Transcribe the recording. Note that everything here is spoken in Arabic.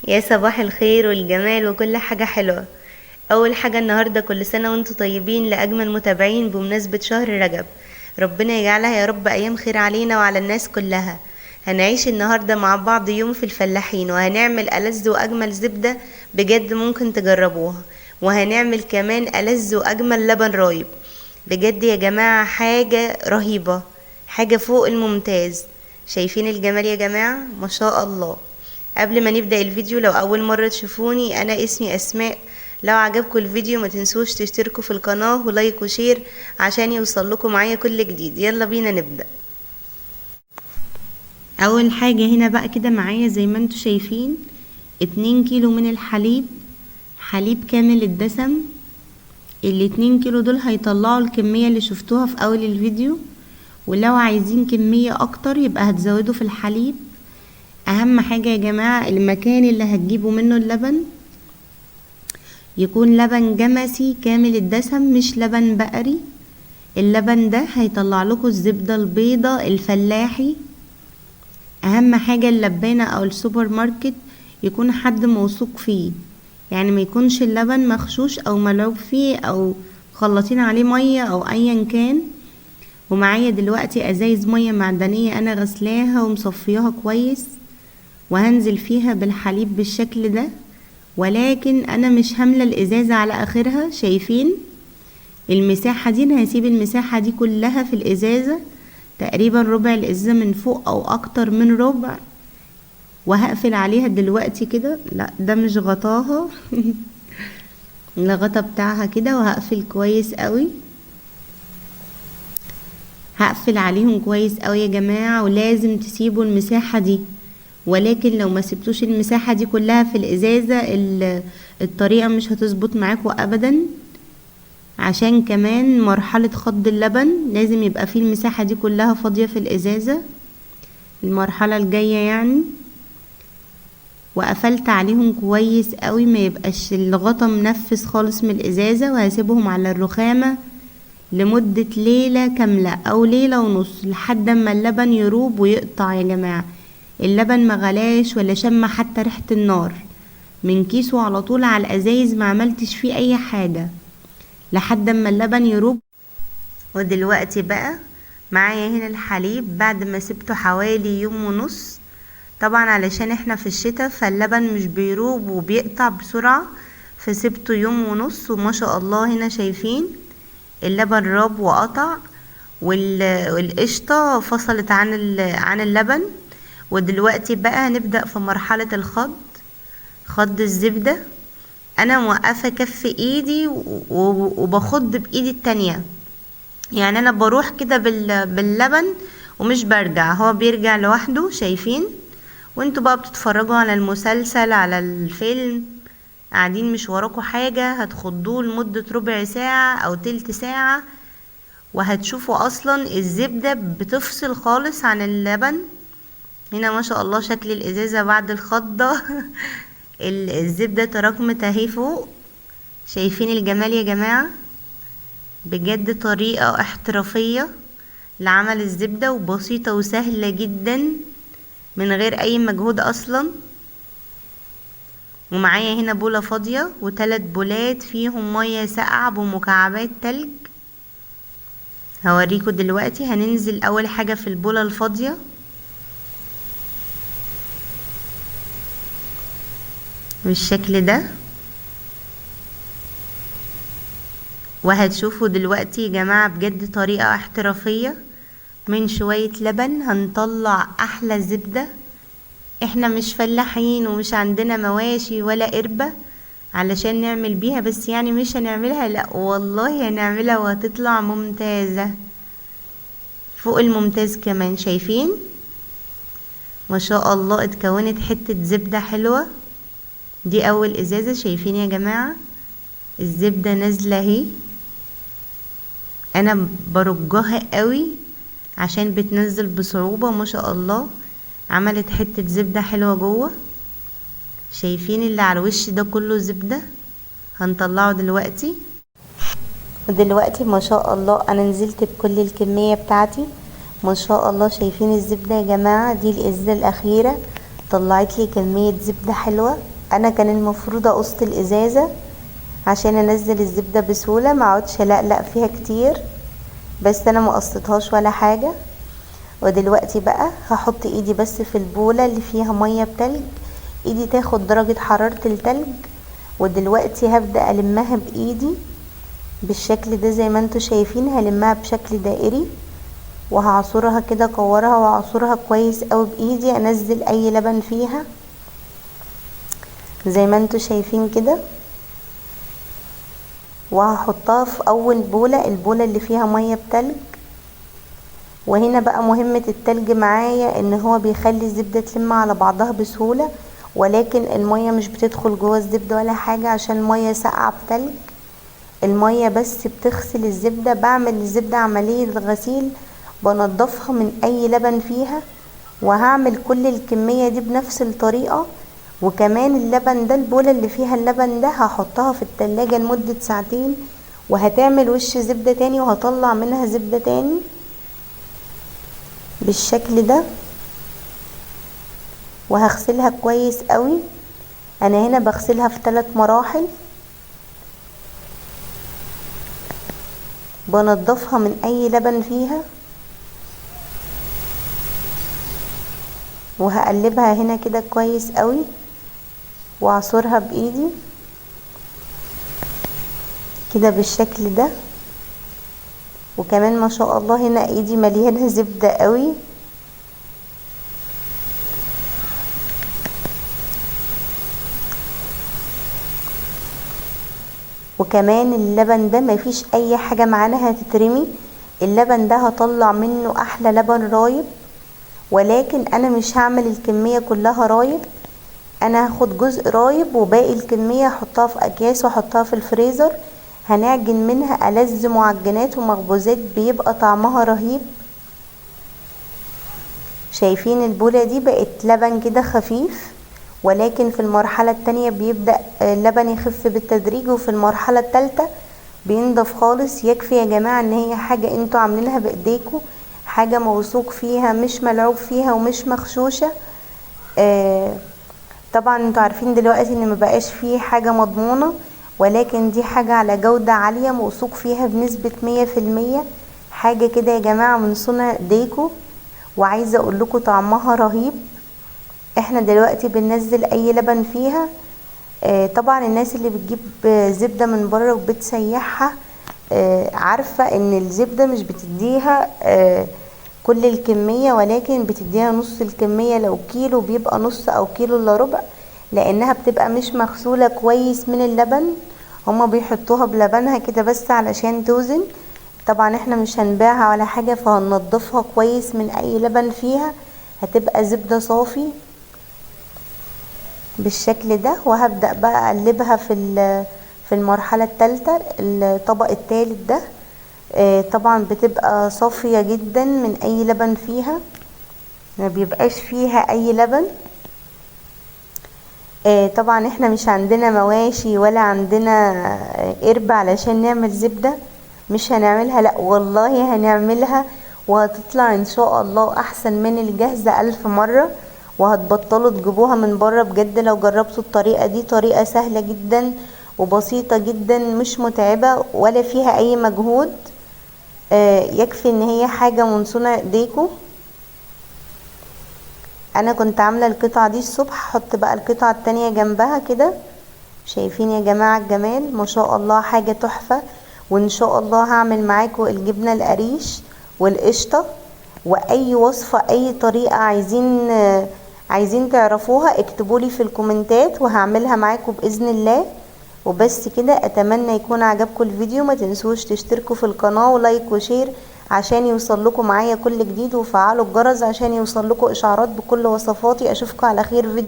يا صباح الخير والجمال وكل حاجة حلوة. أول حاجة النهاردة كل سنة وانتوا طيبين لأجمل متابعين بمناسبة شهر رجب. ربنا يجعلها يا رب أيام خير علينا وعلى الناس كلها. هنعيش النهاردة مع بعض يوم في الفلاحين، وهنعمل ألذ وأجمل زبدة بجد ممكن تجربوها، وهنعمل كمان ألذ وأجمل لبن رايب. بجد يا جماعة حاجة رهيبة، حاجة فوق الممتاز. شايفين الجمال يا جماعة؟ ما شاء الله. قبل ما نبدأ الفيديو، لو أول مرة تشوفوني أنا اسمي أسماء. لو عجبكم الفيديو ما تنسوش تشتركوا في القناة ولايك وشير عشان يوصل لكم معايا كل جديد. يلا بينا نبدأ. أول حاجة هنا بقى كده معايا زي ما انتوا شايفين 2 كيلو من الحليب، حليب كامل الدسم. ال2 كيلو دول هيطلعوا الكمية اللي شفتوها في أول الفيديو، ولو عايزين كمية أكتر يبقى هتزودوا في الحليب. اهم حاجة يا جماعة المكان اللي هتجيبوا منه اللبن يكون لبن جمسي كامل الدسم، مش لبن بقري. اللبن ده هيطلع لكم الزبدة البيضة الفلاحي. اهم حاجة اللبانة او السوبر ماركت يكون حد موثوق فيه، يعني ما يكونش اللبن مغشوش او ملعوب فيه او خلطين عليه مية او ايا كان. ومعايا دلوقتي ازايز مية معدنية انا غسلاها ومصفياها كويس، وهنزل فيها بالحليب بالشكل ده. ولكن انا مش هملى الازازة على اخرها. شايفين المساحة دي؟ انا هسيب المساحة دي كلها في الازازة، تقريبا ربع الازازة من فوق او اكتر من ربع، وهقفل عليها دلوقتي كده. لا ده مش غطاها الغطا بتاعها كده، وهقفل كويس قوي. هقفل عليهم كويس قوي يا جماعة، ولازم تسيبوا المساحة دي. ولكن لو ما سبتوش المساحة دي كلها في الازازة الطريقة مش هتظبط معاكوا ابدا. عشان كمان مرحلة خض اللبن لازم يبقى فيه المساحة دي كلها فاضية في الازازة المرحلة الجاية يعني. وقفلت عليهم كويس قوي، ما يبقاش الغطا منفس خالص من الازازة. وهسيبهم على الرخامة لمدة ليلة كاملة او ليلة ونص لحد ما اللبن يروب ويقطع يا جماعة. اللبن ما غلاش ولا شم حتى ريحة النار، من كيسه على طول على الازايز، ما عملتش فيه اي حاجة لحد ما اللبن يروب. ودلوقتي بقى معايا هنا الحليب بعد ما سبته حوالي يوم ونص. طبعا علشان احنا في الشتاء فاللبن مش بيروب وبيقطع بسرعة، فسبته يوم ونص وما شاء الله. هنا شايفين اللبن راب وقطع، والقشطة فصلت عن اللبن. ودلوقتي بقى هنبدأ في مرحلة خض الزبدة. انا موقفة كف ايدي وبخض بايدي التانية، يعني انا بروح كده باللبن ومش برجع، هو بيرجع لوحده. شايفين؟ وانتوا بقى بتتفرجوا على المسلسل على الفيلم، قاعدين مش وراكوا حاجة، هتخضوه لمدة ربع ساعة او تلت ساعة، وهتشوفوا اصلا الزبدة بتفصل خالص عن اللبن. هنا ما شاء الله شكل الازازة بعد الخضة الزبدة تراكمت اهي فوق. شايفين الجمال يا جماعة؟ بجد طريقة احترافية لعمل الزبدة وبسيطة وسهلة جدا من غير اي مجهود اصلا. ومعايا هنا بولة فاضية و3 بولات فيهم مية ساقعة بمكعبات تلج. هوريكم دلوقتي. هننزل اول حاجة في البولة الفاضية بالشكل ده، وهتشوفوا دلوقتي يا جماعة بجد طريقة احترافية. من شوية لبن هنطلع احلى زبدة. احنا مش فلاحين ومش عندنا مواشي ولا قربة علشان نعمل بيها، بس يعني مش هنعملها، لا والله هنعملها وهتطلع ممتازة فوق الممتاز كمان. شايفين ما شاء الله اتكونت حتة زبدة حلوة. دي اول ازازة. شايفين يا جماعة الزبدة نازلة اهي، انا برجها قوي عشان بتنزل بصعوبة ما شاء الله. عملت حتة زبدة حلوة جوه. شايفين اللي على الوش ده كله زبدة؟ هنطلعه دلوقتي. ودلوقتي ما شاء الله انا نزلت بكل الكمية بتاعتي ما شاء الله. شايفين الزبدة يا جماعة؟ دي الازازة الاخيرة طلعت لي كمية زبدة حلوة. انا كان المفروض اقص الازازة عشان انزل الزبدة بسهولة، ما اقعدش اقلق فيها كتير، بس انا ما قصيتهاش ولا حاجة. ودلوقتي بقى هحط ايدي بس في البولة اللي فيها مية بتلج، ايدي تاخد درجة حرارة التلج. ودلوقتي هبدأ المها بايدي بالشكل ده زي ما انتوا شايفين، هلمها بشكل دائري وهعصرها كده، كورها وهعصرها كويس اوي بايدي، انزل اي لبن فيها زي ما انتوا شايفين كده، وهحطها في اول بولة، البولة اللي فيها مية بتلج. وهنا بقى مهمة التلج معايا ان هو بيخلي الزبدة تلم على بعضها بسهولة، ولكن المية مش بتدخل جوه الزبدة ولا حاجة عشان المية ساقعة بتلج. المية بس بتغسل الزبدة، بعمل الزبدة عملية غسيل، بنضفها من اي لبن فيها، وهعمل كل الكمية دي بنفس الطريقة. وكمان اللبن ده، البولة اللي فيها اللبن ده هحطها في التلاجة لمدة ساعتين، وهتعمل وش زبدة تاني وهطلع منها زبدة تاني بالشكل ده، وهغسلها كويس قوي. انا هنا بغسلها في 3 مراحل، بنضفها من اي لبن فيها، وهقلبها هنا كده كويس قوي واعصرها بايدي كده بالشكل ده. وكمان ما شاء الله هنا ايدي مليانة زبدة قوي. وكمان اللبن ده مفيش اي حاجة معانا هتترمي، اللبن ده هطلع منه احلى لبن رايب. ولكن انا مش هعمل الكمية كلها رايب، انا هاخد جزء رايب وباقي الكمية احطها في اكياس واحطها في الفريزر. هنعجن منها ألذ معجنات ومخبوزات بيبقى طعمها رهيب. شايفين البولة دي بقت لبن كده خفيف، ولكن في المرحلة التانية بيبدأ اللبن يخف بالتدريج، وفي المرحلة التالتة بينضف خالص. يكفي يا جماعة ان هي حاجة انتوا عاملينها بايديكوا، حاجة موثوق فيها، مش ملعوب فيها ومش مغشوشة. طبعا انتوا عارفين دلوقتي ان مبقاش فيه حاجة مضمونة، ولكن دي حاجة على جودة عالية موثوق فيها بنسبة 100%. حاجة كده يا جماعة من صنع ايديكوا، وعايزة اقولكوا طعمها رهيب. احنا دلوقتي بننزل اي لبن فيها. طبعا الناس اللي بتجيب زبدة من بره وبتسيحها عارفة ان الزبدة مش بتديها كل الكمية، ولكن بتديها نص الكمية. لو كيلو بيبقى نص، او كيلو الا ربع، لانها بتبقى مش مغسولة كويس من اللبن. هما بيحطوها بلبنها كده بس علشان توزن. طبعا احنا مش هنبيعها ولا حاجة، فهننضفها كويس من اي لبن فيها، هتبقى زبدة صافي بالشكل ده. وهبدأ بقى اقلبها في المرحلة الثالثة، الطبق الثالث ده. طبعا بتبقى صافية جدا من اي لبن فيها، ما بيبقاش فيها اي لبن. طبعا احنا مش عندنا مواشي ولا عندنا قرب علشان نعمل زبدة، مش هنعملها، لا والله هنعملها، وهتطلع ان شاء الله احسن من الجاهزة 1000 مرة. وهتبطلوا تجيبوها من بره بجد لو جربتوا الطريقة دي. طريقة سهلة جدا وبسيطة جدا، مش متعبة ولا فيها اي مجهود. يكفي ان هي حاجة من صنع ايديكوا. انا كنت عاملة القطعة دي الصبح، حط بقى القطعة التانية جنبها كده. شايفين يا جماعة الجمال؟ ما شاء الله حاجة تحفة. وان شاء الله هعمل معاكم الجبنة القريش والقشطة، واي وصفة اي طريقة عايزين تعرفوها اكتبولي في الكومنتات وهعملها معاكم باذن الله. وبس كده، اتمنى يكون عجبكم الفيديو. ما تنسوش تشتركوا في القناة ولايك وشير عشان يوصل لكم معايا كل جديد، وفعلوا الجرس عشان يوصل لكم اشعارات بكل وصفاتي. اشوفكم على خير فيديو